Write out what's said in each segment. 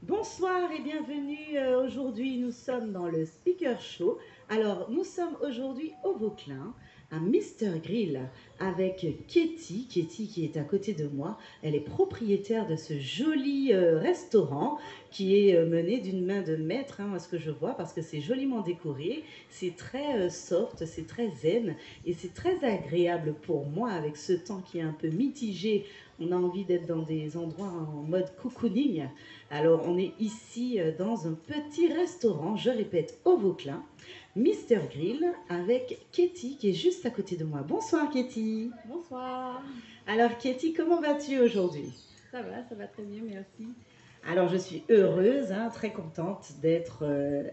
Bonsoir et bienvenue. Aujourd'hui, nous sommes dans le Speaker Show. Alors, nous sommes aujourd'hui au Vauclin, à Mister Grill, avec Katie. Katie qui est à côté de moi. Elle est propriétaire de ce joli restaurant qui est mené d'une main de maître, à ce que je vois, parce que c'est joliment décoré. C'est très soft, c'est très zen et c'est très agréable pour moi avec ce temps qui est un peu mitigé. On a envie d'être dans des endroits en mode cocooning. Alors, on est ici dans un petit restaurant, je répète, au Vauclin, Mister Grill, avec Katie qui est juste à côté de moi. Bonsoir Katie. Bonsoir. Alors Katie, comment vas-tu aujourd'hui? Ça va très bien, merci. Alors je suis heureuse, très contente d'être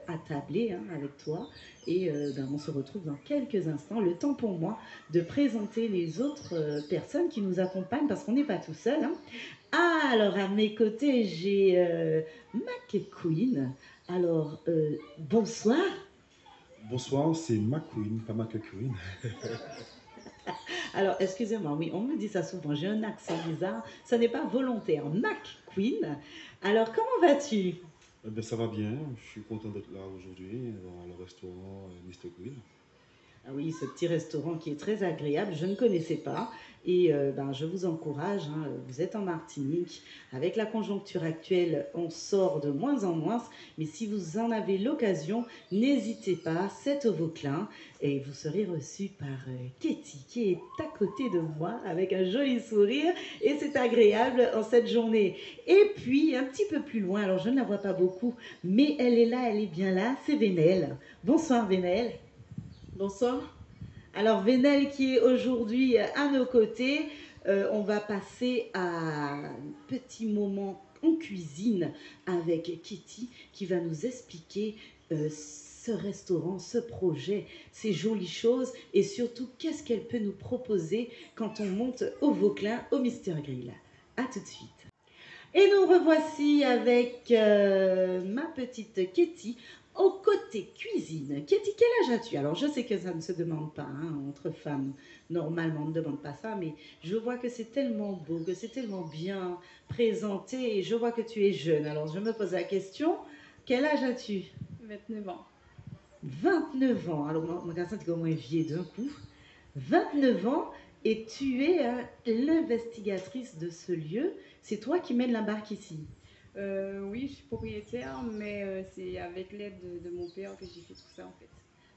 attablée avec toi et on se retrouve dans quelques instants. Le temps pour moi de présenter les autres personnes qui nous accompagnent parce qu'on n'est pas tout seul. Ah, alors à mes côtés, j'ai Mac Queen. Alors, bonsoir. Bonsoir, c'est McQueen, pas McQueen. Alors, excusez-moi, oui, on me dit ça souvent, j'ai un accent bizarre. Ce n'est pas volontaire. Mac Queen. Alors, comment vas-tu? Eh bien, ça va bien, je suis content d'être là aujourd'hui dans le restaurant Mr. Grill. Ah oui, ce petit restaurant qui est très agréable, je ne connaissais pas. Et je vous encourage, vous êtes en Martinique. Avec la conjoncture actuelle, on sort de moins en moins. Mais si vous en avez l'occasion, n'hésitez pas, c'est au Vauclin. Et vous serez reçu par Katie, qui est à côté de moi, avec un joli sourire. Et c'est agréable en cette journée. Et puis, un petit peu plus loin, alors je ne la vois pas beaucoup, mais elle est là, elle est bien là, c'est Vénel. Bonsoir Vénel. Bonsoir. Alors Vénel qui est aujourd'hui à nos côtés, on va passer à un petit moment en cuisine avec Kitty qui va nous expliquer ce restaurant, ce projet, ces jolies choses et surtout qu'est-ce qu'elle peut nous proposer quand on monte au Vauclin au Mister Grill. A tout de suite. Et nous revoici avec ma petite Katie au côté cuisine. Katie, quel âge as-tu? Alors, je sais que ça ne se demande pas, entre femmes. Normalement, on ne demande pas ça, mais je vois que c'est tellement beau, que c'est tellement bien présenté, et je vois que tu es jeune. Alors, je me pose la question, quel âge as-tu? 29 ans. 29 ans. Alors, mon garçon, tu es au moins vieux d'un coup. 29 ans et tu es l'investigatrice de ce lieu. C'est toi qui mènes la barque ici. Oui, je suis propriétaire, mais c'est avec l'aide de mon père que j'ai fait tout ça en fait.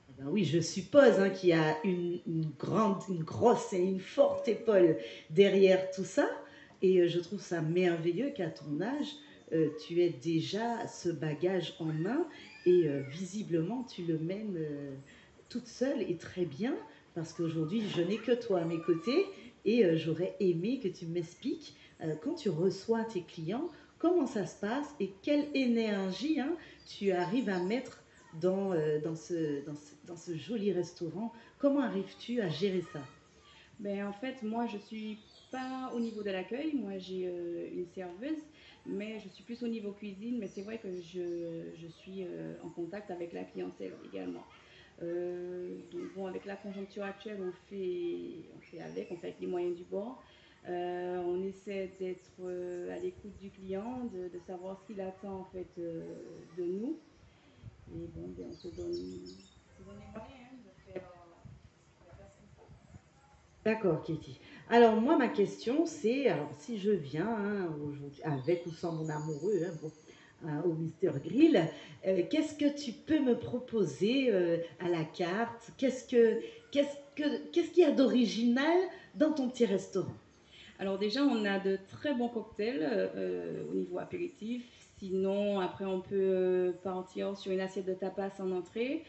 Eh ben oui, je suppose qu'il y a une grosse et une forte épaule derrière tout ça. Et je trouve ça merveilleux qu'à ton âge, tu aies déjà ce bagage en main et visiblement, tu le mènes toute seule et très bien parce qu'aujourd'hui, je n'ai que toi à mes côtés et j'aurais aimé que tu m'expliques quand tu reçois tes clients, comment ça se passe et quelle énergie tu arrives à mettre dans ce joli restaurant. Comment arrives-tu à gérer ça? Ben, en fait, moi je suis pas au niveau de l'accueil, moi j'ai une serveuse, mais je suis plus au niveau cuisine, mais c'est vrai que je suis en contact avec la clientèle également. Donc bon, avec la conjoncture actuelle, on fait avec les moyens du bord. On essaie d'être à l'écoute du client, de savoir ce qu'il attend en fait de nous. Et bon, ben, on se donne les moyens de faire ce qu'il faut. D'accord, Katie. Alors moi, ma question, c'est, alors si je viens aujourd'hui, avec ou sans mon amoureux, au Mister Grill, qu'est-ce que tu peux me proposer à la carte? Qu'est-ce qu'il y a d'original dans ton petit restaurant? Alors déjà, on a de très bons cocktails au niveau apéritif. Sinon, après, on peut partir sur une assiette de tapas en entrée.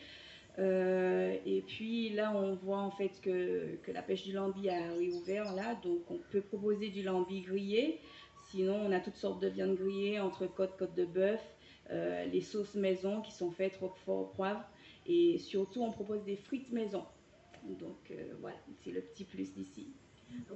Et puis là, on voit en fait que la pêche du lambi a réouvert là, donc on peut proposer du lambi grillé. Sinon, on a toutes sortes de viandes grillées, entrecôte, côte de bœuf, les sauces maison qui sont faites roquefort, poivre. Et surtout, on propose des frites maison. Donc voilà, c'est le petit plus d'ici.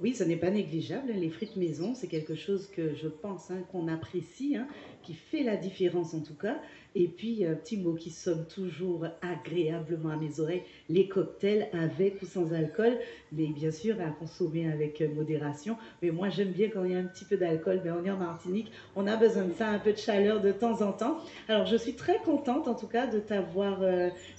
Oui, ce n'est pas négligeable, hein. Les frites maison, c'est quelque chose que je pense, hein, qu'on apprécie, hein, qui fait la différence en tout cas. Et puis, un petit mot qui sonne toujours agréablement à mes oreilles, les cocktails avec ou sans alcool, mais bien sûr à consommer avec modération. Mais moi, j'aime bien quand il y a un petit peu d'alcool, mais on est en Martinique, on a besoin de ça, un peu de chaleur de temps en temps. Alors, je suis très contente en tout cas de t'avoir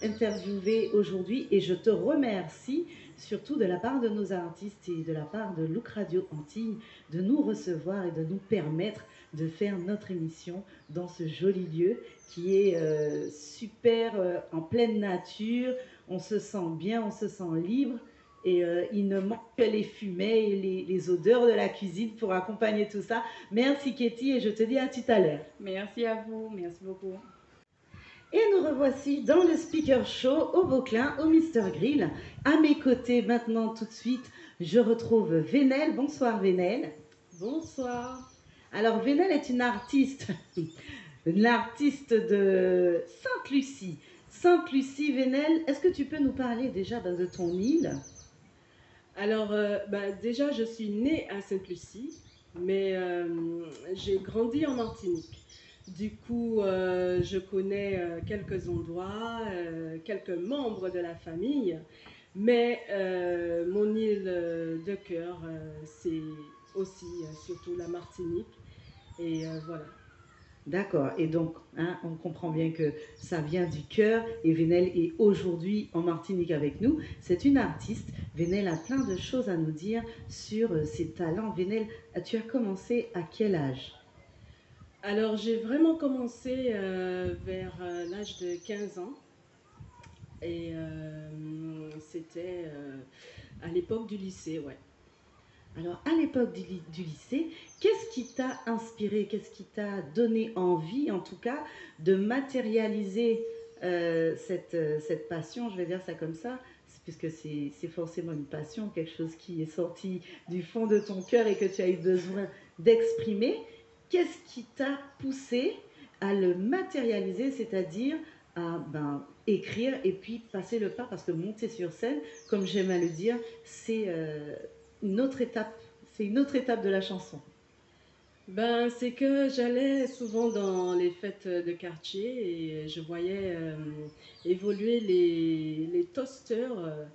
interviewé aujourd'hui et je te remercie surtout de la part de nos artistes et de la part de Look Radio Antilles, de nous recevoir et de nous permettre de faire notre émission dans ce joli lieu qui est super en pleine nature. On se sent bien, on se sent libre. Et il ne manque que les fumées et les odeurs de la cuisine pour accompagner tout ça. Merci Katie et je te dis à tout à l'heure. Merci à vous, merci beaucoup. Et nous revoici dans le Speaker Show au Vauclin, au Mister Grill. À mes côtés maintenant tout de suite, je retrouve Vénel. Bonsoir Vénel. Bonsoir. Alors Vénel est une artiste de Sainte-Lucie. Sainte-Lucie, Vénel, est-ce que tu peux nous parler déjà de ton île? Alors, déjà, je suis née à Sainte-Lucie, mais j'ai grandi en Martinique. Du coup, je connais quelques endroits, quelques membres de la famille, mais mon île de cœur, c'est aussi surtout la Martinique. Et voilà. D'accord, et donc hein, on comprend bien que ça vient du cœur et Vénel est aujourd'hui en Martinique avec nous. C'est une artiste, Vénel a plein de choses à nous dire sur ses talents. Vénel, tu as commencé à quel âge? Alors, j'ai vraiment commencé vers l'âge de 15 ans et c'était à l'époque du lycée, ouais. Alors, à l'époque du lycée, qu'est-ce qui t'a inspiré, qu'est-ce qui t'a donné envie, en tout cas, de matérialiser cette passion, je vais dire ça comme ça, puisque c'est forcément une passion, quelque chose qui est sorti du fond de ton cœur et que tu as eu besoin d'exprimer. Qu'est-ce qui t'a poussé à le matérialiser, c'est-à-dire à écrire et puis passer le pas, parce que monter sur scène, comme j'aime à le dire, c'est une autre étape, c'est une autre étape de la chanson. Ben, c'est que j'allais souvent dans les fêtes de quartier et je voyais évoluer les toasters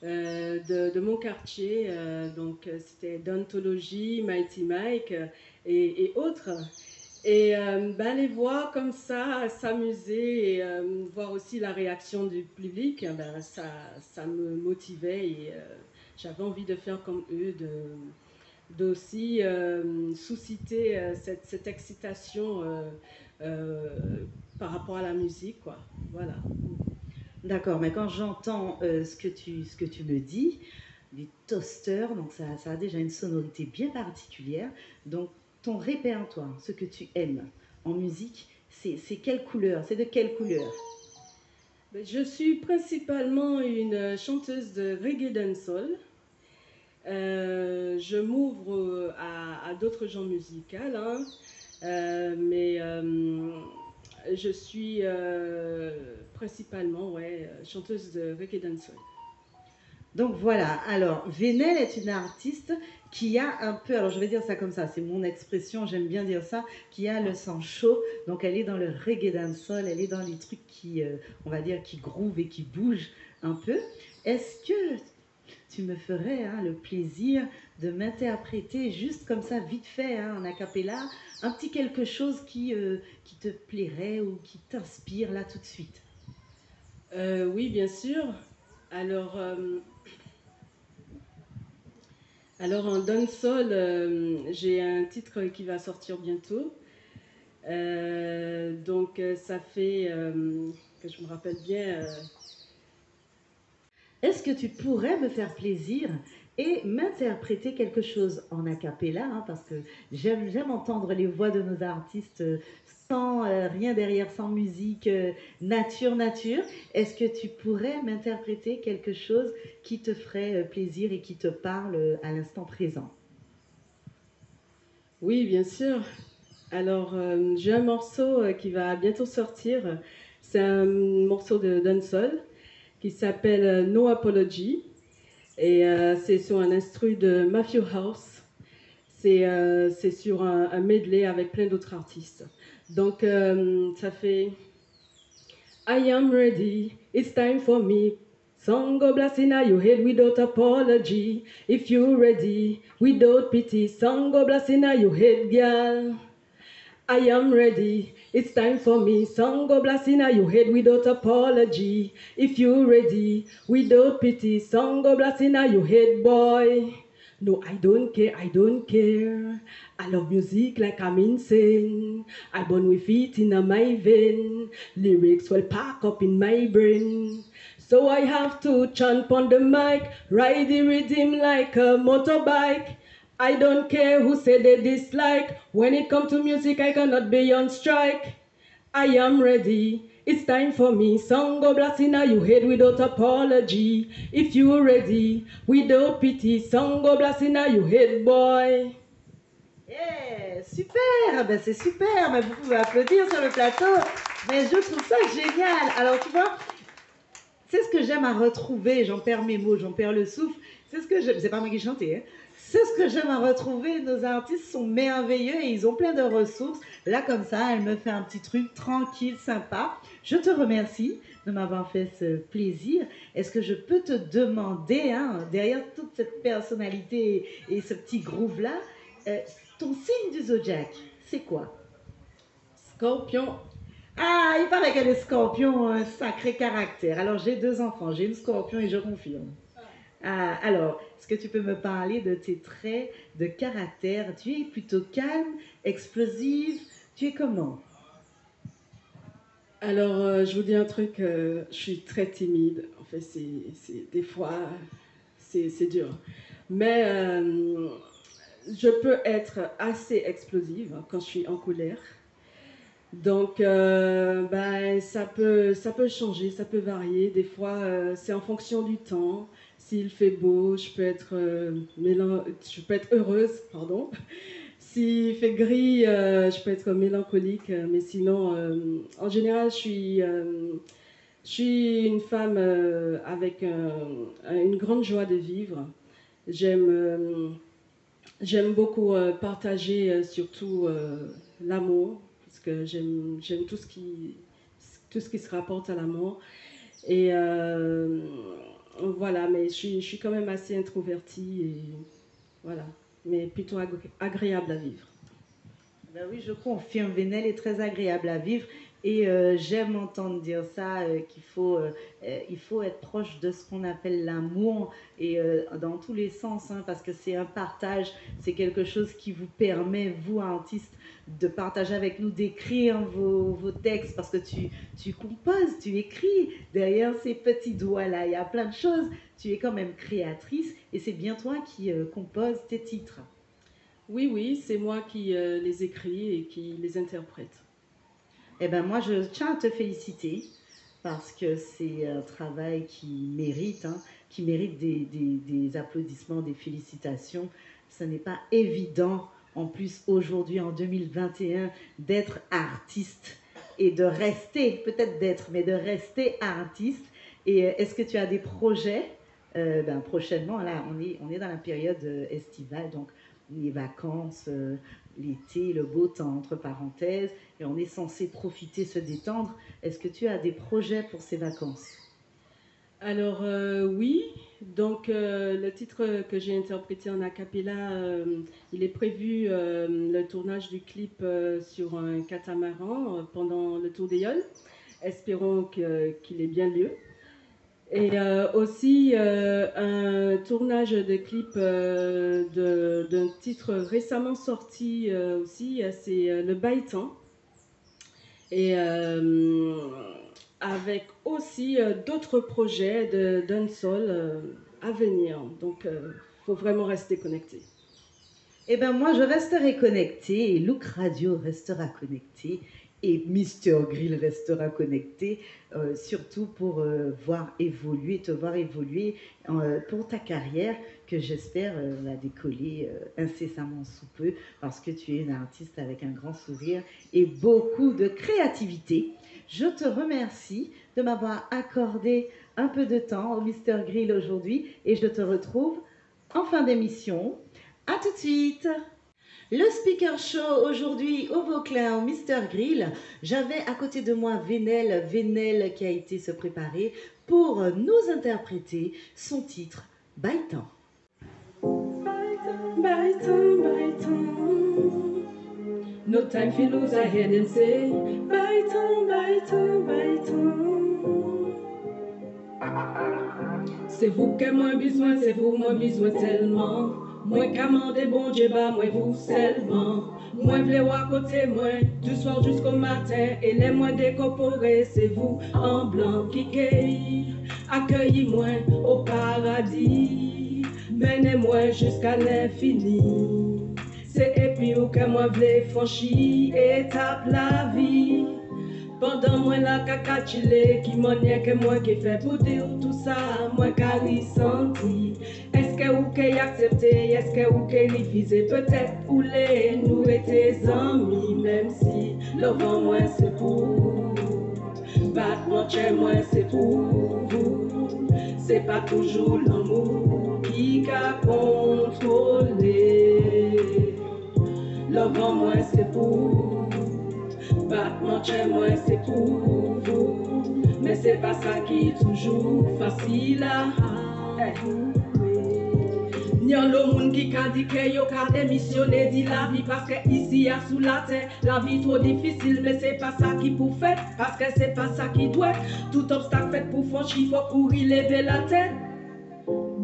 de mon quartier. Donc, c'était Dantology, Mighty Mike et autres. Et les voir comme ça, s'amuser et voir aussi la réaction du public, ça me motivait et j'avais envie de faire comme eux, d'aussi susciter cette excitation par rapport à la musique, quoi. Voilà. D'accord, mais quand j'entends ce que tu me dis, les toasters, donc ça a déjà une sonorité bien particulière. Donc ton répertoire, ce que tu aimes en musique, c'est quelle couleur? C'est de quelle couleur? Je suis principalement une chanteuse de reggae dancehall. Je m'ouvre à d'autres genres musicaux, hein, mais je suis principalement chanteuse de reggae dancehall. Donc voilà, alors Vénel est une artiste qui a un peu, alors je vais dire ça comme ça, c'est mon expression, j'aime bien dire ça, qui a le sang chaud, donc elle est dans le reggae dancehall, elle est dans les trucs qui, on va dire, qui groove et qui bougent un peu. Est-ce que tu me ferais le plaisir de m'interpréter juste comme ça, vite fait, en a cappella, un petit quelque chose qui te plairait ou qui t'inspire là tout de suite? Oui, bien sûr. Alors en dancehall, j'ai un titre qui va sortir bientôt. Donc ça fait que je me rappelle bien. Est-ce que tu pourrais me faire plaisir et m'interpréter quelque chose en a cappella, parce que j'aime entendre les voix de nos artistes sans rien derrière, sans musique, nature. Est-ce que tu pourrais m'interpréter quelque chose qui te ferait plaisir et qui te parle à l'instant présent? Oui, bien sûr. Alors j'ai un morceau qui va bientôt sortir. C'est un morceau de dancehall qui s'appelle No Apology. Et c'est sur un instru de Matthew House. C'est sur un medley avec plein d'autres artistes. Donc ça fait I am ready, it's time for me. Song go blasting at your head without apology. If you're ready, without pity. Song go blasting at your head, girl. I am ready, it's time for me. Song go blasting at your head without apology. If you're ready, without pity. Song go blasting at your head, boy. No, I don't care, I don't care. I love music like I'm insane. I born with it in my vein. Lyrics will pack up in my brain. So I have to chant on the mic, ride the rhythm like a motorbike. I don't care who say they dislike. When it comes to music, I cannot be on strike. I am ready. It's time for me. Song go blasting at your head without apology. If you're ready, without pity. Song go blasting at your head, boy. Yeah, super, ben c'est super, ben vous pouvez applaudir sur le plateau, mais je trouve ça génial. Alors tu vois, c'est ce que j'aime à retrouver, j'en perds mes mots, j'en perds le souffle, c'est ce que j'aime, c'est pas moi qui chantais, hein. C'est ce que j'aime à retrouver, nos artistes sont merveilleux et ils ont plein de ressources. Là comme ça, elle me fait un petit truc tranquille, sympa. Je te remercie de m'avoir fait ce plaisir. Est-ce que je peux te demander, hein, derrière toute cette personnalité et ce petit groove-là, ton signe du zodiaque, c'est quoi? Scorpion. Ah, il paraît que les scorpions ont un sacré caractère. Alors, j'ai 2 enfants, j'ai une scorpion et je confirme. Ah, alors, est-ce que tu peux me parler de tes traits de caractère? Tu es plutôt calme, explosive, tu es comment? Alors, je vous dis un truc, je suis très timide. En fait, des fois, c'est dur. Mais je peux être assez explosive quand je suis en colère. Donc, ben, ça peut changer, ça peut varier. Des fois, c'est en fonction du temps. S'il fait beau, je peux être heureuse, pardon. S'il fait gris, je peux être mélancolique. Mais sinon, en général, je suis une femme avec une grande joie de vivre. J'aime beaucoup partager surtout l'amour, parce que j'aime tout ce qui se rapporte à l'amour. Et voilà, mais je suis quand même assez introvertie, et voilà, mais plutôt agréable à vivre. Ben oui, je confirme, Vénel est très agréable à vivre et j'aime entendre dire ça, il faut être proche de ce qu'on appelle l'amour et dans tous les sens, hein, parce que c'est un partage, c'est quelque chose qui vous permet, vous artistes, de partager avec nous, d'écrire vos textes, parce que tu composes, tu écris, derrière ces petits doigts-là, il y a plein de choses, tu es quand même créatrice et c'est bien toi qui composes tes titres. Oui, oui, c'est moi qui les écris et qui les interprète. Eh ben moi, je tiens à te féliciter parce que c'est un travail qui mérite des applaudissements, des félicitations. Ce n'est pas évident, en plus aujourd'hui, en 2021, d'être artiste et de rester, peut-être d'être, mais de rester artiste. Et est-ce que tu as des projets ben, prochainement, là, on est dans la période estivale, donc les vacances, l'été, le beau temps, entre parenthèses, et on est censé profiter, se détendre. Est-ce que tu as des projets pour ces vacances? Alors oui, donc le titre que j'ai interprété en a cappella, il est prévu le tournage du clip sur un catamaran pendant le Tour des Yoles. Espérons qu'il ait bien lieu. Et aussi un tournage de clip d'un titre récemment sorti aussi, c'est Le Baïtan. Et avec aussi d'autres projets de dancehall à venir. Donc, faut vraiment rester connecté. Eh bien, moi, je resterai connectée et Look Radio restera connecté et Mister Grill restera connecté, surtout pour te voir évoluer pour ta carrière que j'espère va décoller incessamment sous peu parce que tu es une artiste avec un grand sourire et beaucoup de créativité. Je te remercie de m'avoir accordé un peu de temps au Mister Grill aujourd'hui et je te retrouve en fin d'émission. À tout de suite. Le Speaker Show aujourd'hui au Vauclin, au Mister Grill. J'avais à côté de moi Vénel qui a été se préparer pour nous interpréter son titre Baitan. Baitan, baitan. No time for lose, I hear them say baitan, baitan, baitan. C'est vous que moi besoin, c'est vous moi besoin tellement. Moi commande bon Dieu bah moi vous seulement. Moi v'lais à côté moi du soir jusqu'au matin et les moins décorporés c'est vous en blanc qui cueille. Accueillez-moi au paradis, menez-moi jusqu'à l'infini. C'est et puis où que moi v'lais franchir étape la vie. Pendant moi la caca chile qui m'en que moi qui fait pour dire tout ça, moi qui senti. Est-ce que vous qui accepté, est-ce que vous qui refusé, peut-être ou les nous étions amis, même si le vent moi c'est pour vous, battement chez moi c'est pour vous, c'est pas toujours l'amour qui a contrôlé. Le vent moi c'est pour vous. Battement chez moi c'est pour vous, mais c'est pas ça qui est toujours facile à Nyan le monde qui a dit que yo ka démissionné dit la vie parce que ici y'a sous la terre la vie trop difficile mais c'est pas ça qui pour faire parce que c'est pas ça qui doit tout obstacle fait pour franchir faut courir lever la tête.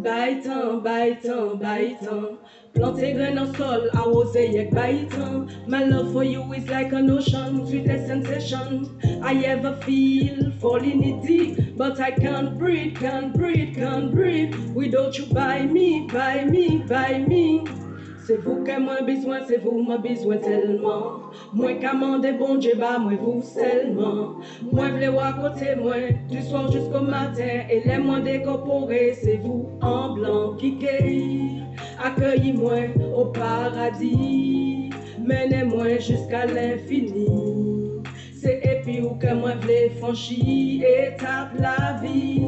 Baitan, baitan, baitan. Planter grain en sol, arroser yek baitan. My love for you is like an ocean, sweetest sensation. I ever feel falling it deep, but I can't breathe, can't breathe, can't breathe. Without you by me, by me, by me. C'est vous que moi besoin, c'est vous moi besoin tellement. Moi commande bon Dieu bah moi vous seulement. Moi v'lais à côté moi du soir jusqu'au matin et les moins décorporés c'est vous en blanc qui cueille. Accueillez-moi au paradis, menez-moi jusqu'à l'infini. C'est et puis où que moi v'lais franchir étape la vie.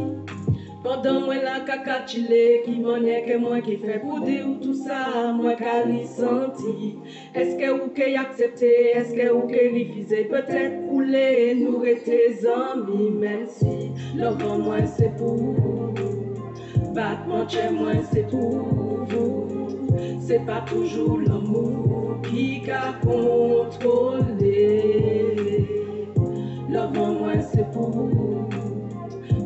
Pendant moi la caca chile qui m'en que moi qui fait pour dire tout ça, moi qui senti. Est-ce que vous qui accepté, est-ce que vous qui refusé, peut-être pour les nous rester amis, même si le vent moi c'est pour vous, battement chez moi c'est pour vous, c'est pas toujours l'amour qui a contrôlé. Le vent moi c'est pour vous.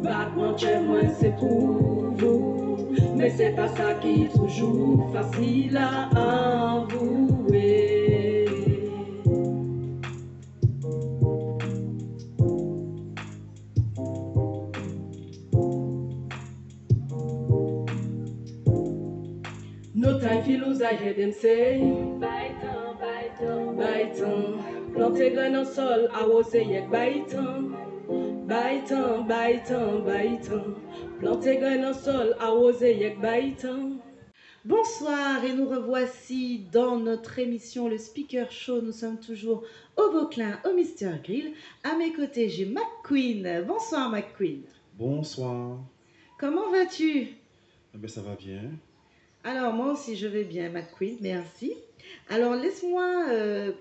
Battement chez moi c'est pour vous, mais c'est pas ça qui est toujours facile à avouer. No time for lose, I hear them say baitan, baitan, baitan. Planter grain en sol, arroser yek baitan. Baitan, baitan, baitan. Planter grain en sol, arroser yek baitan. Bonsoir et nous revoici dans notre émission Le Speaker Show. Nous sommes toujours au Vauclin, au Mister Grill. À mes côtés, j'ai McQueen. Bonsoir McQueen. Bonsoir. Comment vas-tu? Eh ben, ça va bien. Alors moi aussi je vais bien McQueen, merci. Alors laisse-moi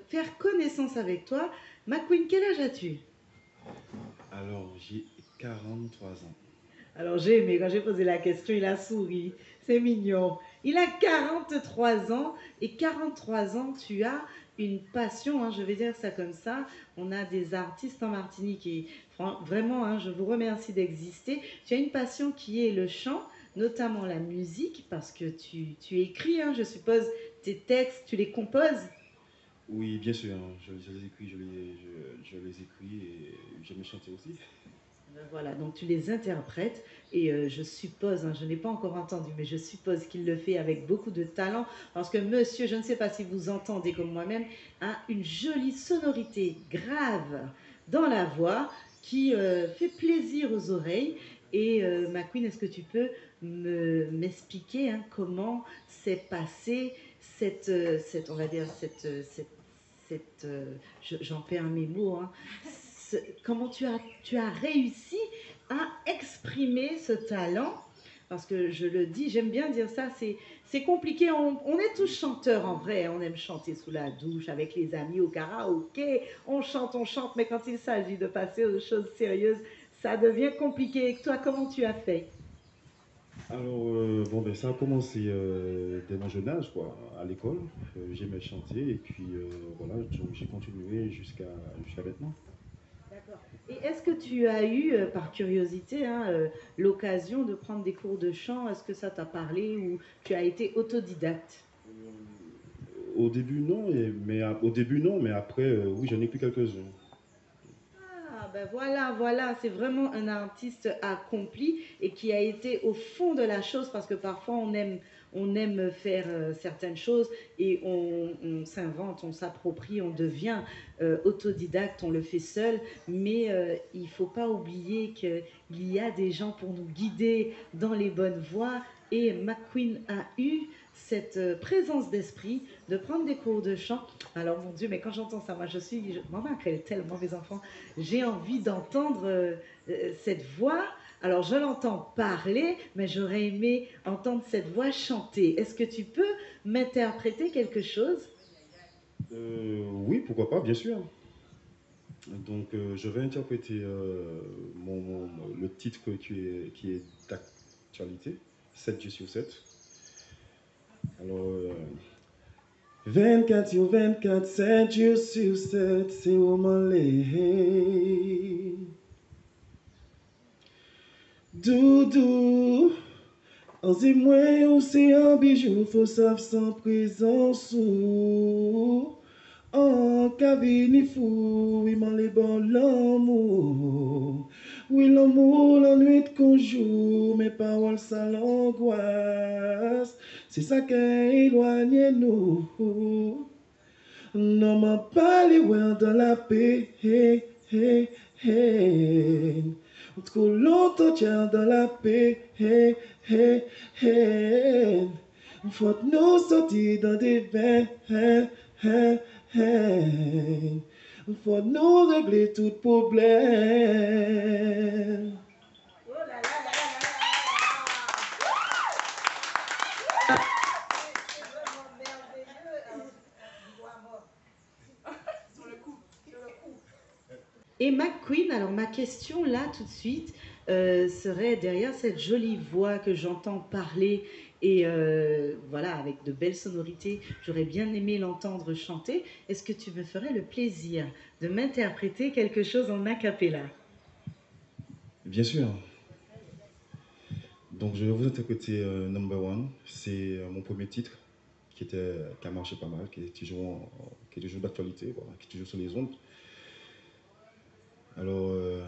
faire connaissance avec toi. McQueen, quel âge as-tu? Alors, j'ai 43 ans. Alors j'ai aimé, quand j'ai posé la question, il a souri. C'est mignon. Il a 43 ans et 43 ans, tu as une passion, hein, je vais dire ça comme ça. On a des artistes en Martinique et vraiment, hein, je vous remercie d'exister. Tu as une passion qui est le chant, notamment la musique, parce que tu écris, hein, je suppose, tes textes, tu les composes. Oui, bien sûr, hein, je les écris, je les écris et j'aime chanter aussi. Voilà, donc tu les interprètes et je suppose, hein, je n'ai pas encore entendu, mais je suppose qu'il le fait avec beaucoup de talent parce que monsieur, je ne sais pas si vous entendez comme moi-même, a une jolie sonorité grave dans la voix qui fait plaisir aux oreilles. Et McQueen, est-ce que tu peux m'expliquer hein, comment s'est passée on va dire, j'en perds mes mots, hein, comment tu as réussi à exprimer ce talent. Parce que je le dis, j'aime bien dire ça, c'est compliqué. On est tous chanteurs en vrai. On aime chanter sous la douche, avec les amis, au karaoké. On chante, mais quand il s'agit de passer aux choses sérieuses, ça devient compliqué. Et toi, comment tu as fait? Alors, bon, ben, ça a commencé dès mon jeune âge, quoi, à l'école. J'aimais chanter et puis voilà, donc j'ai continué jusqu'à maintenant. D'accord. Et est-ce que tu as eu, par curiosité, hein, l'occasion de prendre des cours de chant? Est-ce que ça t'a parlé ou tu as été autodidacte? Au début, non, au début, non, mais après, oui, j'en ai pris quelques-uns. Ah, ben voilà, voilà, c'est vraiment un artiste accompli et qui a été au fond de la chose parce que parfois on aime faire certaines choses et on s'invente, on s'approprie, on devient autodidacte, on le fait seul, mais il ne faut pas oublier qu'il y a des gens pour nous guider dans les bonnes voies et McQueen a eu cette présence d'esprit de prendre des cours de chant. Alors mon Dieu, mais quand j'entends ça, maman crée tellement mes enfants, j'ai envie d'entendre cette voix. Alors, je l'entends parler, mais j'aurais aimé entendre cette voix chanter. Est-ce que tu peux m'interpréter quelque chose? Oui, pourquoi pas, bien sûr. Donc, je vais interpréter le titre qui est d'actualité, 7 Dieu sur 7. Alors, 24 sur 24, 7 jours sur 7, c'est au mollet. Doudou, en moi ou c'est un bijou, faut savoir sans présence ou en cabine fou, oui, m'en les bon l'amour. Oui, l'amour, la nuit qu'on joue, mes paroles, ça l'angoisse. C'est ça qui éloigne nous. Non m'en parle ouais dans la paix. Trop longtemps tiens dans la paix. Faut nous sortir dans des bains. Faut nous régler tout problème. Oh là là là là là là. C'est vraiment merveilleux. Et McQueen, alors ma question là tout de suite serait derrière cette jolie voix que j'entends parler et voilà avec de belles sonorités, j'aurais bien aimé l'entendre chanter. Est-ce que tu me ferais le plaisir de m'interpréter quelque chose en a cappella? Bien sûr. Donc, je vais vous interpréter Number One. C'est mon premier titre qui a marché pas mal, qui est toujours d'actualité, voilà, qui est toujours sur les ondes. Alors, euh,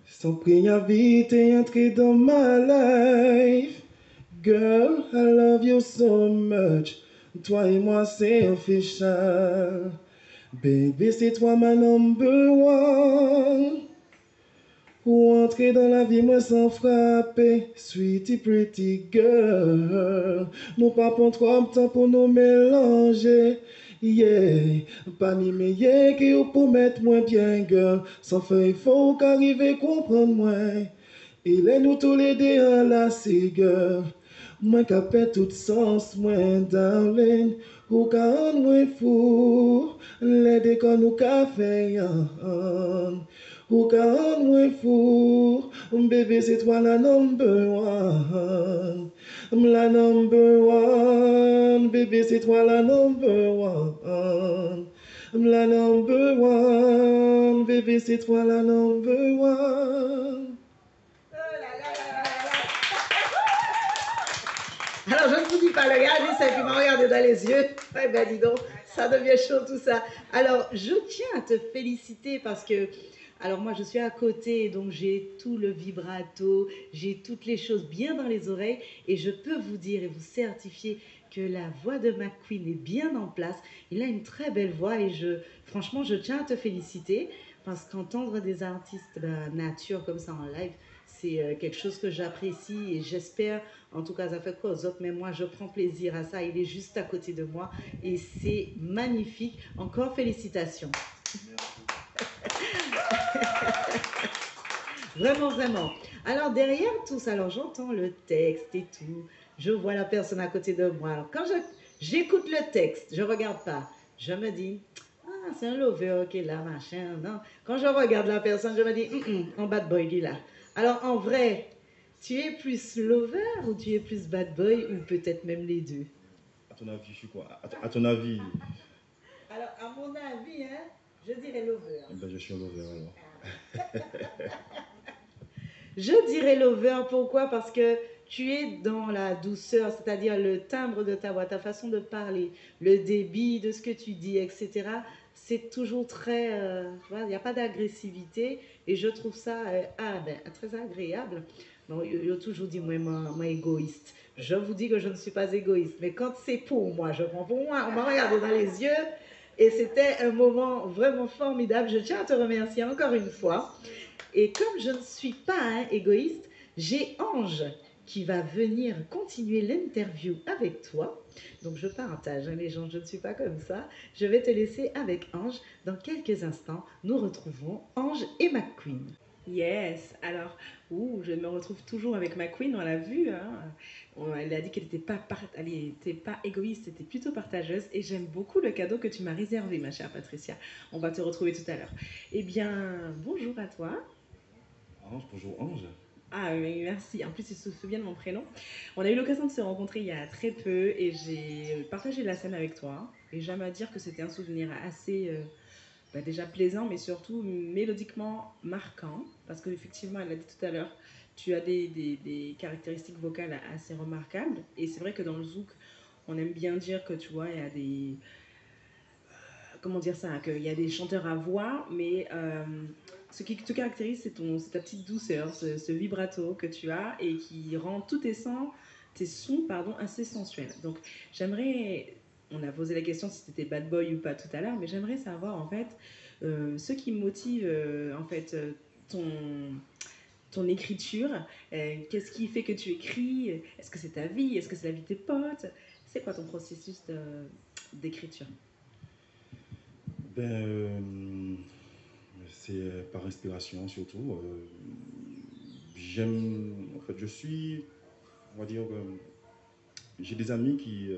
sans prière vite et entrer dans ma life. Girl, I love you so much. Toi et moi, c'est official. Baby, c'est toi ma number one. Pour entrer dans la vie, moi sans frapper. Sweetie pretty girl. Nous pas prendre trop de temps pour nous mélanger. Yeah, pas ni meilleur que vous pour mettre moins bien, girl. Sans faire, il faut qu'arriver comprendre moi. Il est nous tous les deux enlacés, girl. Moi qui fait tout sens, moi, darling. Ou qu'un moi fou. Les décors nous qu'a fait, ou qu'un moi fou. Bébé, c'est toi la number one. La number one. Bébé, c'est toi la number one. La number one. Bébé, c'est toi la number one. Alors, je ne vous dis pas, le gars, il simplement regarder dans les yeux. Eh ben, dis donc, ça devient chaud tout ça. Alors, je tiens à te féliciter parce que, alors moi, je suis à côté, donc j'ai tout le vibrato, j'ai toutes les choses bien dans les oreilles et je peux vous dire et vous certifier que la voix de McQueen est bien en place. Il a une très belle voix et franchement, je tiens à te féliciter parce qu'entendre des artistes nature comme ça en live, c'est quelque chose que j'apprécie et j'espère, en tout cas ça fait quoi aux autres, mais moi je prends plaisir à ça, il est juste à côté de moi et c'est magnifique. Encore félicitations. Merci. Vraiment, vraiment. Alors derrière tout ça, alors j'entends le texte et tout. Je vois la personne à côté de moi. Alors quand j'écoute le texte, je regarde pas. Je me dis, ah, c'est un lover qui est là, machin. Non. Quand je regarde la personne, je me dis, en bad boy, il est là. Alors en vrai, tu es plus lover ou tu es plus bad boy ou peut-être même les deux? À ton avis, je suis quoi? À ton avis, Alors à mon avis, hein, je dirais lover. eh ben, je suis un lover alors. Je dirais lover, pourquoi? Parce que tu es dans la douceur, c'est-à-dire le timbre de ta voix, ta façon de parler, le débit de ce que tu dis, etc. C'est toujours très, tu vois, il n'y a pas d'agressivité et je trouve ça très agréable. Bon, il a toujours dit, moi, égoïste. Je vous dis que je ne suis pas égoïste, mais quand c'est pour moi, je prends pour moi, on m'a regardé dans les yeux et c'était un moment vraiment formidable. Je tiens à te remercier encore une fois. Et comme je ne suis pas égoïste, j'ai Ange qui va venir continuer l'interview avec toi. Donc je partage, les gens, je ne suis pas comme ça. Je vais te laisser avec Ange. Dans quelques instants, nous retrouvons Ange et McQueen. Yes, alors, je me retrouve toujours avec ma queen, on l'a vu, hein. Elle a dit qu'elle n'était pas égoïste, elle était plutôt partageuse, et j'aime beaucoup le cadeau que tu m'as réservé, ma chère Patricia. On va te retrouver tout à l'heure. Eh bien, bonjour à toi. Ange, bonjour Ange. Ah oui, merci, en plus il se souvient de mon prénom. On a eu l'occasion de se rencontrer il y a très peu, et j'ai partagé la scène avec toi, et j'aime à dire que c'était un souvenir assez... déjà plaisant, mais surtout mélodiquement marquant, parce qu'effectivement, elle l'a dit tout à l'heure, tu as des caractéristiques vocales assez remarquables, et c'est vrai que dans le zouk, on aime bien dire que tu vois, il y a des... Comment dire ça? Qu'il y a des chanteurs à voix, mais ce qui te caractérise, c'est ta petite douceur, ce vibrato que tu as, et qui rend tous tes sons assez sensuels. Donc j'aimerais... On a posé la question si c'était bad boy ou pas tout à l'heure, mais j'aimerais savoir en fait ce qui motive en fait ton, ton écriture. Qu'est-ce qui fait que tu écris? Est-ce que c'est ta vie? Est-ce que c'est la vie de tes potes? C'est quoi ton processus d'écriture? Ben, c'est par inspiration surtout. En fait, on va dire, j'ai des amis qui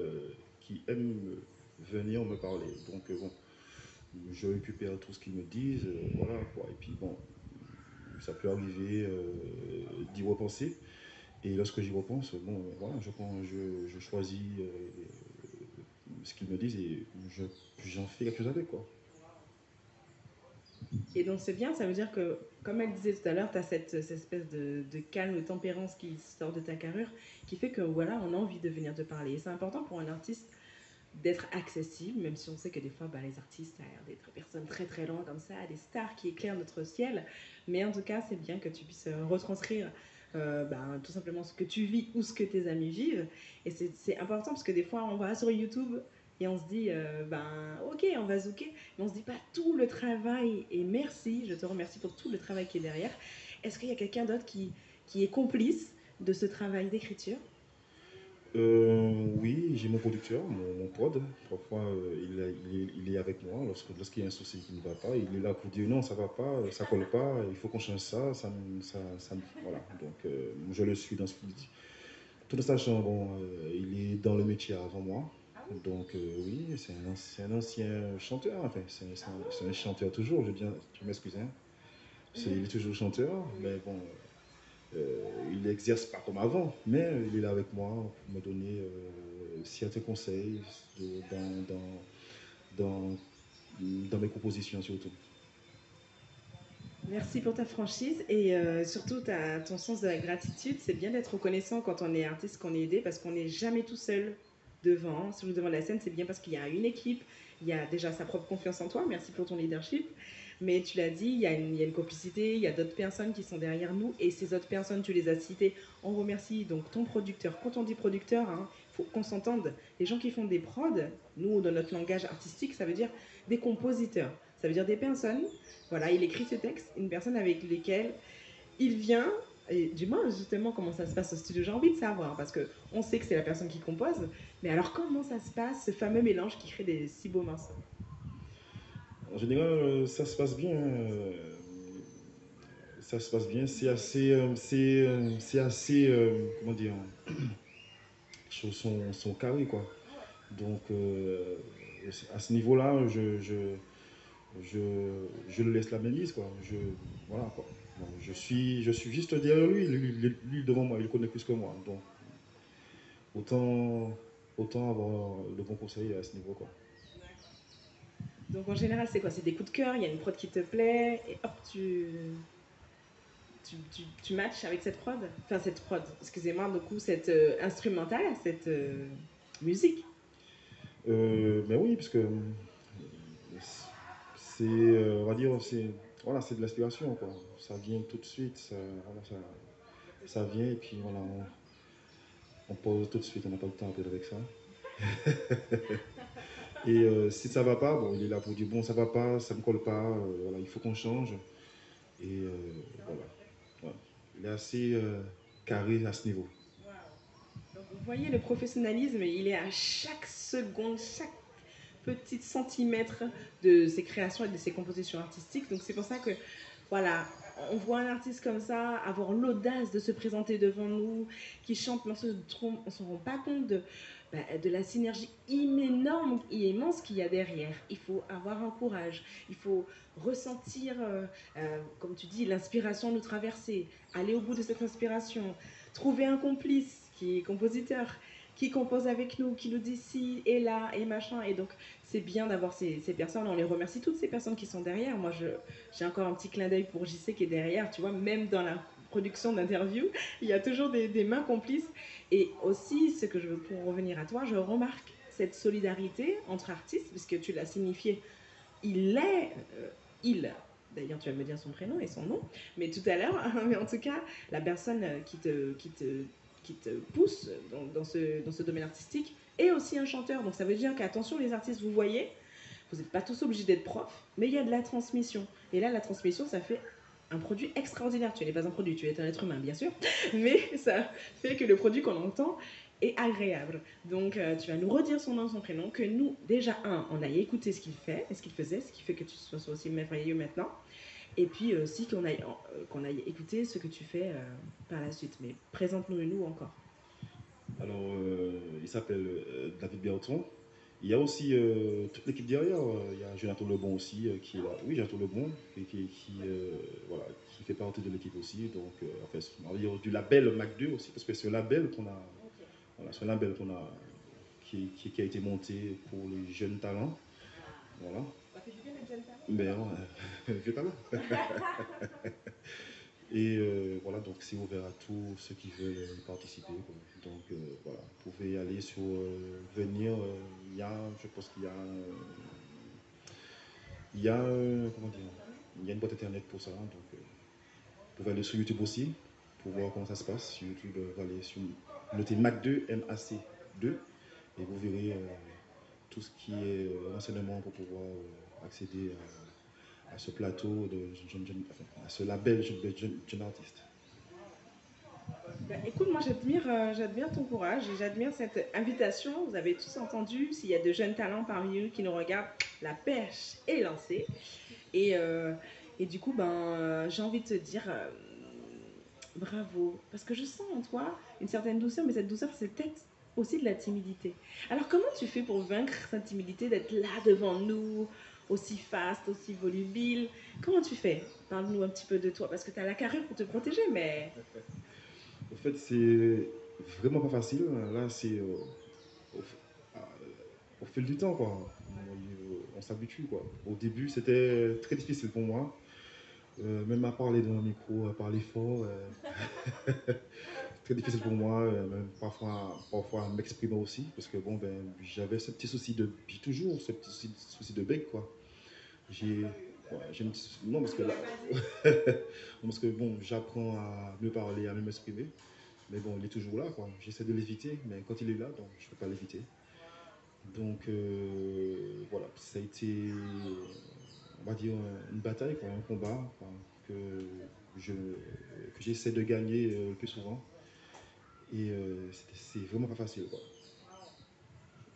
aiment venir me parler. Donc, bon, je récupère tout ce qu'ils me disent, voilà quoi. Et puis, bon, ça peut arriver d'y repenser. Et lorsque j'y repense, bon, voilà, je choisis ce qu'ils me disent et j'en fais quelque chose avec, quoi. Et donc c'est bien, ça veut dire que, comme elle disait tout à l'heure, tu as cette espèce de calme, de tempérance qui sort de ta carrure, qui fait que voilà, on a envie de venir te parler. Et c'est important pour un artiste d'être accessible, même si on sait que des fois, les artistes, ça a l'air d'être des personnes très très loin comme ça, des stars qui éclairent notre ciel. Mais en tout cas, c'est bien que tu puisses retranscrire tout simplement ce que tu vis ou ce que tes amis vivent. Et c'est important parce que des fois, on va sur YouTube et on se dit, ok, on va zouker, mais on se dit pas tout le travail. Et merci, je te remercie pour tout le travail qui est derrière. Est-ce qu'il y a quelqu'un d'autre qui est complice de ce travail d'écriture? Oui, j'ai mon producteur, mon prod. Parfois, il est avec moi lorsqu'il y a un souci qui ne va pas. Il est là pour dire non, ça va pas, ça colle pas, il faut qu'on change ça. Voilà. Donc, je le suis dans ce qu'il dit. Tout en sachant, bon, il est dans le métier avant moi. Donc, oui, c'est un ancien chanteur. Enfin, c'est un chanteur toujours. Je m'excuse, hein. Il est toujours chanteur, mais bon. Il n'exerce pas comme avant, mais il est là avec moi pour me donner certains conseils dans, dans mes compositions surtout. Merci pour ta franchise et surtout ton sens de la gratitude. C'est bien d'être reconnaissant quand on est artiste, qu'on est aidé, parce qu'on n'est jamais tout seul devant la scène. C'est bien parce qu'il y a une équipe, il y a déjà sa propre confiance en toi. Merci pour ton leadership. Mais tu l'as dit, il y a une complicité, il y a d'autres personnes qui sont derrière nous. Et ces autres personnes, tu les as citées. On remercie donc ton producteur. Quand on dit producteur, il faut qu'on s'entende. Les gens qui font des prods, nous, dans notre langage artistique, ça veut dire des compositeurs. Ça veut dire des personnes, voilà, il écrit ce texte, une personne avec laquelle il vient, et dis-moi justement comment ça se passe au studio, j'ai envie de savoir, parce qu'on sait que c'est la personne qui compose, mais alors comment ça se passe, ce fameux mélange qui crée des si beaux morceaux? En général, ça se passe bien. ça se passe bien. C'est assez, comment dire, les choses sont carrées, quoi. Donc, à ce niveau-là, je le laisse la mainmise, quoi. Voilà, quoi. Donc, je suis juste derrière lui, lui devant moi, il connaît plus que moi. Donc, autant, autant avoir de bons conseils à ce niveau, quoi. Donc en général, c'est quoi? C'est des coups de cœur, il y a une prod qui te plaît, et hop, tu matches avec cette prod. Enfin, cette prod, excusez-moi, du coup, cette instrumentale, cette musique. Mais oui, parce que c'est, on va dire, voilà, c'est de l'inspiration, quoi. Ça vient tout de suite, voilà, ça vient et puis voilà, on pose tout de suite, on n'a pas le temps à perdre avec ça. Et si ça va pas, bon, il est là pour dire bon, ça va pas, ça me colle pas, voilà, il faut qu'on change. Et voilà. Ouais. Il est assez carré à ce niveau. Donc vous voyez, le professionnalisme, il est à chaque seconde, chaque petit centimètre de ses créations et de ses compositions artistiques. Donc c'est pour ça que, voilà, on voit un artiste comme ça avoir l'audace de se présenter devant nous, qui chante, mais on ne se rend pas compte de la synergie énorme et immense qu'il y a derrière. Il faut avoir un courage, il faut ressentir, comme tu dis, l'inspiration nous traverser, aller au bout de cette inspiration, trouver un complice qui est compositeur, qui compose avec nous, qui nous dit si et là et machin. Et donc c'est bien d'avoir ces personnes. On les remercie, toutes ces personnes qui sont derrière. Moi, j'ai encore un petit clin d'œil pour JC qui est derrière, tu vois, même dans la production d'interviews, il y a toujours des mains complices. Et aussi, ce que je veux, pour revenir à toi, je remarque cette solidarité entre artistes, puisque tu l'as signifié, il, d'ailleurs tu vas me dire son prénom et son nom, mais tout à l'heure, mais en tout cas, la personne qui te pousse dans ce domaine artistique est aussi un chanteur. Donc ça veut dire qu'attention les artistes, vous voyez, vous n'êtes pas tous obligés d'être profs, mais il y a de la transmission. Et là, la transmission, ça fait un produit extraordinaire. Tu n'es pas un produit, tu es un être humain, bien sûr, mais ça fait que le produit qu'on entend est agréable. Donc, tu vas nous redire son nom, son prénom, que nous, déjà, on aille écouter ce qu'il fait, et ce qu'il faisait, ce qui fait que tu sois aussi merveilleux maintenant. Et puis aussi qu'on aille écouter ce que tu fais par la suite. Mais présente-nous encore. Alors, il s'appelle David Berton. Il y a aussi toute l'équipe derrière. Il y a Jonathan Lebon aussi qui est là. Oui, Jonathan Lebon voilà, qui fait partie de l'équipe aussi. Donc, enfin, on va dire du label Mac 2 aussi, parce que c'est un label qu'on a, voilà, c'est un label qu'on a, qui a été monté pour les jeunes talents. Voilà. Ça fait du bien les jeunes talents. Ben, vieux talent. Et voilà, donc c'est ouvert à tous ceux qui veulent y participer, quoi. Donc voilà, vous pouvez aller sur venir. Il y a, je pense qu'il y a, comment dire, il y a une boîte internet pour ça. Donc vous pouvez aller sur YouTube aussi pour voir comment ça se passe. Sur YouTube, vous allez sur notez Mac2, MAC2, et vous verrez tout ce qui est renseignement pour pouvoir accéder à ce plateau à ce label de jeune artiste. Ben, écoute, moi j'admire ton courage et j'admire cette invitation. Vous avez tous entendu, s'il y a de jeunes talents parmi eux qui nous regardent, la perche est lancée. Et du coup, j'ai envie de te dire bravo. Parce que je sens en toi une certaine douceur, mais cette douceur, c'est peut-être aussi de la timidité. Alors comment tu fais pour vaincre cette timidité, d'être là devant nous, aussi fast, aussi volubile? Comment tu fais? Parle-nous un petit peu de toi, parce que tu as la carrure pour te protéger, mais... En fait, c'est vraiment pas facile. Là, c'est au fil du temps, quoi. On s'habitue, quoi. Au début, c'était très difficile pour moi. Même à parler dans un micro, à parler fort. Très difficile pour moi, même parfois m'exprimer aussi, parce que bon, j'avais ce petit souci j'ai toujours ce petit souci de bec, quoi. Non, parce que là, parce que bon, j'apprends à mieux parler, à mieux m'exprimer, mais bon, il est toujours là, quoi. J'essaie de l'éviter, mais quand il est là, donc je ne peux pas l'éviter. Donc voilà, ça a été, on va dire, une bataille, quoi, un combat, quoi, que j'essaie de gagner le plus souvent. Et c'est vraiment pas facile, quoi.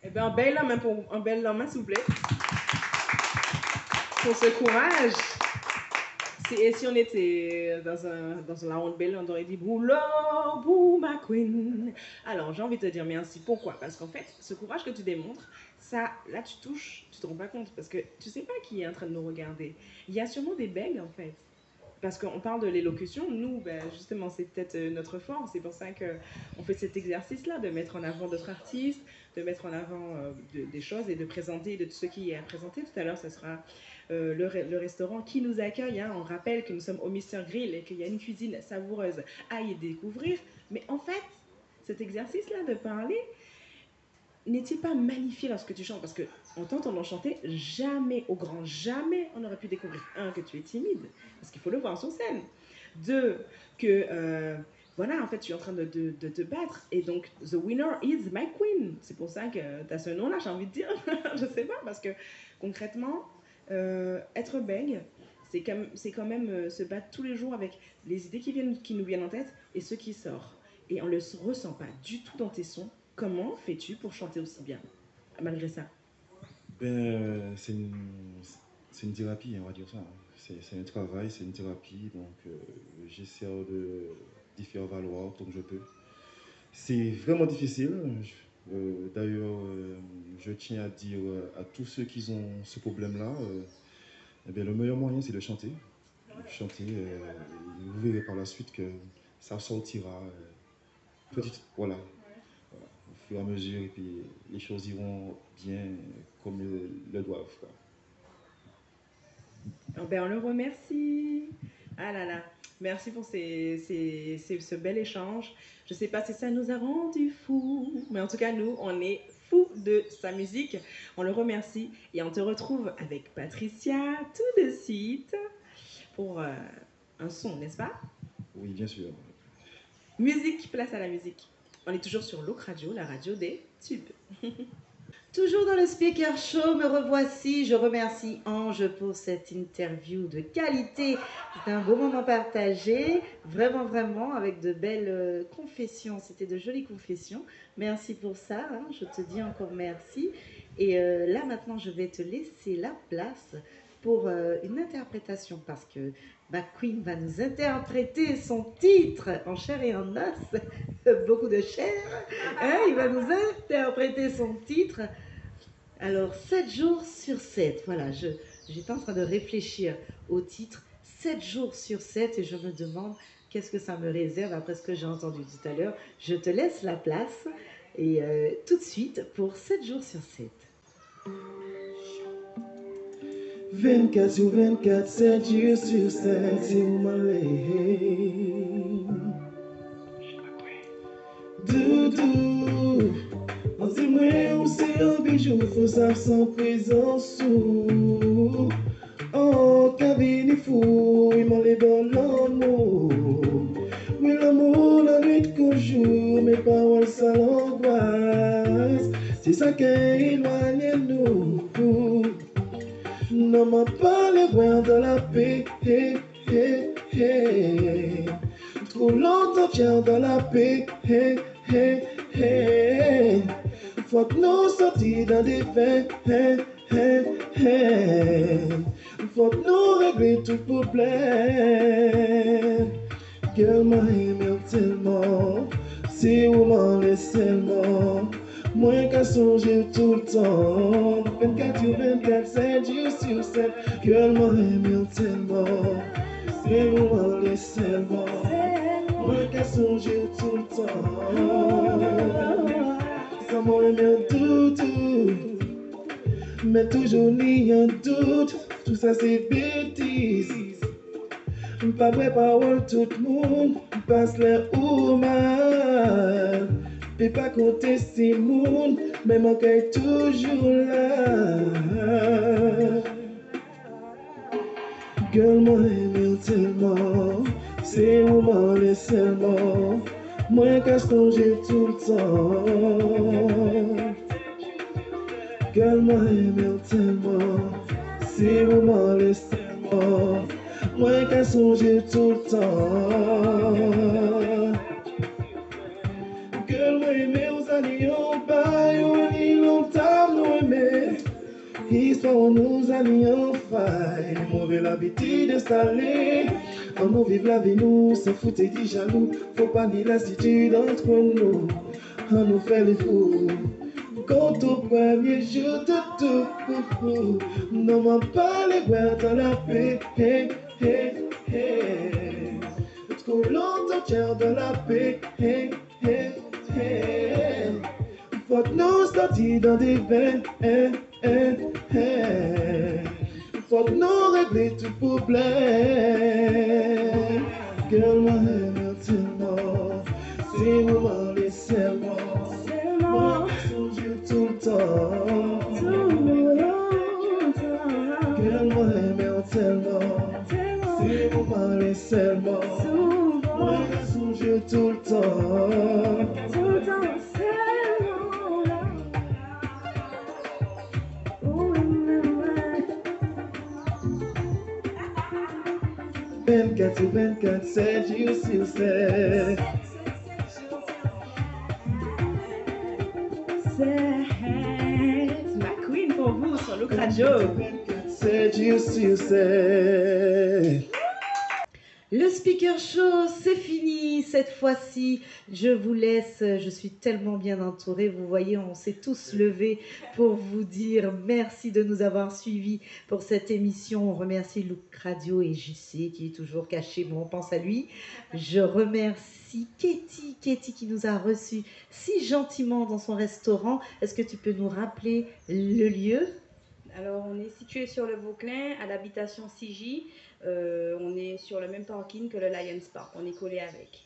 Eh bien, un bel homme, s'il vous plaît. Pour ce courage. Et si on était dans la Ronde Belle, on aurait dit Boulot, bou ma queen. Alors, j'ai envie de te dire merci. Pourquoi? Parce qu'en fait, ce courage que tu démontres, ça, là, tu touches, tu te rends pas compte. Parce que tu sais pas qui est en train de nous regarder. Il y a sûrement des bègues, en fait. Parce qu'on parle de l'élocution, nous, ben, justement, c'est peut-être notre force. C'est pour ça qu'on fait cet exercice-là, de mettre en avant d'autres artistes, de mettre en avant des choses et de présenter de tout ce qui est à présenter. Tout à l'heure, ce sera le restaurant qui nous accueille. Hein. On rappelle que nous sommes au Mister Grill et qu'il y a une cuisine savoureuse à y découvrir. Mais en fait, cet exercice-là de parler, n'est-il pas magnifié lorsque tu chantes? Parce qu'on t'entend chanter, jamais, au grand jamais, on aurait pu découvrir, un, que tu es timide, parce qu'il faut le voir sur scène. Deux, que, voilà, en fait, tu es en train de te battre. Et donc, the winner is my queen. C'est pour ça que tu as ce nom-là, j'ai envie de dire. Je sais pas, parce que concrètement, être bègue, c'est quand même se battre tous les jours avec les idées qui nous viennent en tête et ce qui sort. Et on ne le ressent pas du tout dans tes sons. Comment fais-tu pour chanter aussi bien, malgré ça? C'est une thérapie, on va dire ça. C'est un travail, c'est une thérapie, donc j'essaie d'y faire valoir autant que je peux. C'est vraiment difficile. D'ailleurs, je tiens à dire à tous ceux qui ont ce problème-là, le meilleur moyen, c'est de chanter. Chanter, vous verrez par la suite que ça sortira voilà, au fur et à mesure, et puis les choses iront bien comme le doivent. Quoi. On le remercie. Ah là là, merci pour ce bel échange. Je ne sais pas si ça nous a rendu fous, mais en tout cas, nous, on est fous de sa musique. On le remercie et on te retrouve avec Patricia tout de suite pour un son, n'est-ce pas? Oui, bien sûr. Musique, place à la musique. On est toujours sur Look Radio, la radio des tubes. Toujours dans le Speaker Show, me revoici. Je remercie Ange pour cette interview de qualité. C'était un beau moment partagé, vraiment, avec de belles confessions. C'était de jolies confessions. Merci pour ça, hein. Je te dis encore merci. Et là, maintenant, je vais te laisser la place pour une interprétation parce que ma queen va nous interpréter son titre en chair et en os. Beaucoup de chair. Hein, il va nous interpréter son titre. Alors, 7 jours sur 7, voilà, j'étais en train de réfléchir au titre 7 jours sur 7 et je me demande qu'est-ce que ça me réserve après ce que j'ai entendu tout à l'heure. Je te laisse la place et tout de suite pour 7 jours sur 7. 24 sur 24, 7 jours sur 7, c'est où m'aller. Doudou, on dit moi où c'est un bijou, faut savoir sans présence sous. Oh, cabine fou, il m'en les bon l'amour. Oui, l'amour, la nuit qu'au jour, mes paroles ça l'angoisse. C'est ça qui éloigne nous. Non m'a pas les voix dans la paix. Trop longtemps tiens dans la paix. Faut que nous sortions dans des faits. Faut que nous régler tout problème. Girl m'a aimé tellement, c'est où m'en laisse tellement. Moi qu'à songer tout le temps. 24 sur 24, 7 jours sur 7. Girl m'a aimé tellement, c'est où m'en laisse tellement. Moi qu'à songer tout le temps. Ça m'a aimé tout. Mais toujours ni un doute, tout ça c'est bêtise. Pas vrai parole tout le monde, passe les ou mal. Et pas compter si monde, mais mon cœur est toujours là. Girl, moi aimé tellement, c'est où m'en laisse tellement. Moi qu'à songer tout le temps. Girl, moi aimé tellement, c'est où m'en laisse tellement. Moi qu'à songer tout le temps. Girl, moi aimé aux années en bas, on y longtemps nous aimé. fois on nous a mis en faille, mauvais l'habitude installée. On nous vive la vie, nous, se foutre et dit jaloux. Faut pas dire lassitude entre nous, on nous fait les fous. Quand au premier jour de tout, non m'en pas les guerres dans la paix, hey, hey, hey. Trop longtemps tiens dans la paix, hey, hey, hey. Faut que nous sortir dans des veines, hey, hey, hey. Faut que nous régler tout problème. Girl, moi j'aime tellement, c'est moment laissez-moi. Moi je tout le temps, girl, moi j'aime tellement, c'est moment laissez-moi. Moi je tout le temps. 24 sur 24, 7 jours sur 7. C'est ma queen pour vous sur Look Radio. 7 jours sur 7. Le Speaker Show, c'est fini cette fois-ci. Je vous laisse, je suis tellement bien entourée. Vous voyez, on s'est tous levés pour vous dire merci de nous avoir suivis pour cette émission. On remercie Look Radio et JC qui est toujours caché, bon, on pense à lui. Je remercie Katie qui nous a reçus si gentiment dans son restaurant. Est-ce que tu peux nous rappeler le lieu ? Alors, on est situé sur le Vauclin, à l'habitation 6J. On est sur le même parking que le Lions Park. On est collé avec.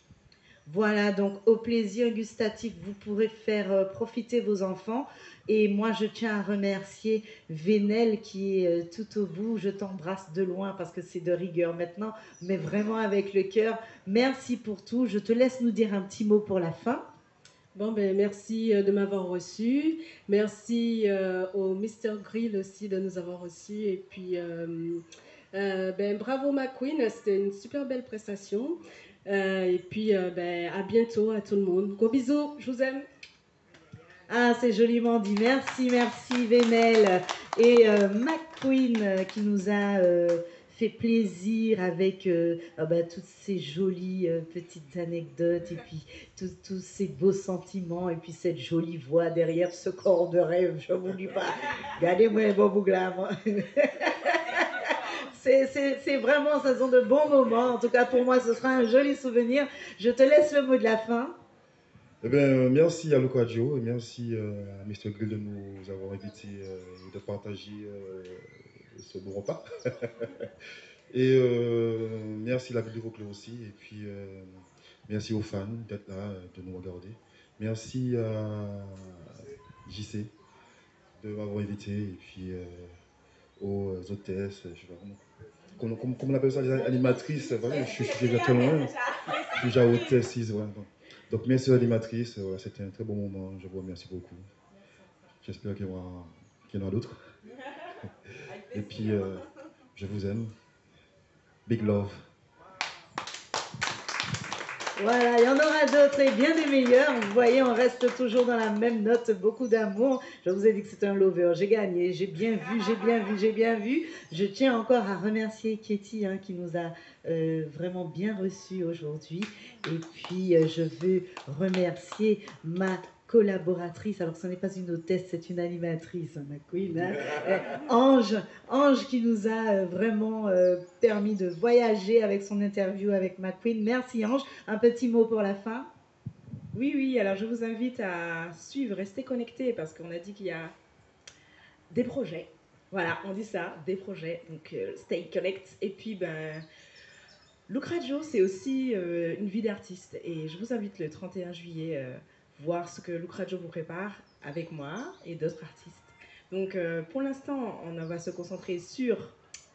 Voilà, donc au plaisir gustatif, vous pourrez faire profiter vos enfants. Et moi, je tiens à remercier Vénel qui est tout au bout. Je t'embrasse de loin parce que c'est de rigueur maintenant, mais vraiment avec le cœur. Merci pour tout. Je te laisse nous dire un petit mot pour la fin. Bon, ben, merci de m'avoir reçu. Merci au Mr. Grill aussi de nous avoir reçus. Et puis, ben, bravo McQueen, c'était une super belle prestation. Et puis, ben, à bientôt à tout le monde. Gros bisous, je vous aime. Ah, c'est joliment dit. Merci Vénel. Et McQueen qui nous a fait plaisir avec toutes ces jolies petites anecdotes et puis tous ces beaux sentiments et puis cette jolie voix derrière ce corps de rêve. Je ne vous dis pas. Regardez-moi un bon bougla, moi. C'est vraiment, ce sont de bons moments. En tout cas, pour moi, ce sera un joli souvenir. Je te laisse le mot de la fin. Eh bien, merci à Look Radio et merci à Mr. Grill de nous avoir invités et de partager ce bon repas. Et merci à la ville de Vauclin aussi. Et puis, merci aux fans d'être là, de nous regarder. Merci à JC de m'avoir invité. Et puis, aux hôtesses, je sais pas comment on appelle ça, les animatrices. Voilà, je suis déjà très loin. Je suis déjà hôtesse. Voilà. Donc, merci aux animatrices. Voilà, c'était un très bon moment. Je vous remercie beaucoup. J'espère qu'il y en aura d'autres. Et puis, je vous aime. Big love. Voilà, il y en aura d'autres et bien des meilleurs. Vous voyez, on reste toujours dans la même note, beaucoup d'amour. Je vous ai dit que c'était un lover. J'ai gagné, j'ai bien vu. Je tiens encore à remercier Katie qui nous a vraiment bien reçus aujourd'hui. Et puis, je veux remercier ma collaboratrice, alors ce n'est pas une hôtesse, c'est une animatrice, ma queen, Ange qui nous a vraiment permis de voyager avec son interview avec ma queen. Merci Ange, un petit mot pour la fin. Oui, alors je vous invite à suivre, rester connectés parce qu'on a dit qu'il y a des projets. Voilà, on dit ça, des projets, donc stay connect. Et puis, Look Radio, c'est aussi une vie d'artiste et je vous invite le 31 juillet voir ce que Look Radio vous prépare avec moi et d'autres artistes. Donc pour l'instant, on va se concentrer sur,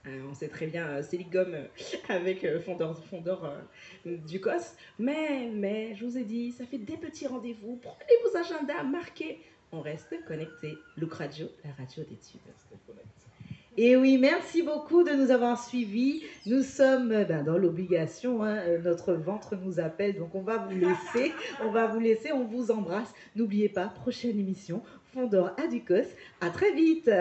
on sait très bien, Céligom avec Fondor du COS. Mais je vous ai dit, ça fait des petits rendez-vous. Prenez vos agendas, marquez. On reste connectés. Look Radio, la radio des tubes. Et oui, merci beaucoup de nous avoir suivis. Nous sommes dans l'obligation, notre ventre nous appelle, donc on va vous laisser, on vous embrasse. N'oubliez pas, prochaine émission, Fondor à Ducos. À très vite.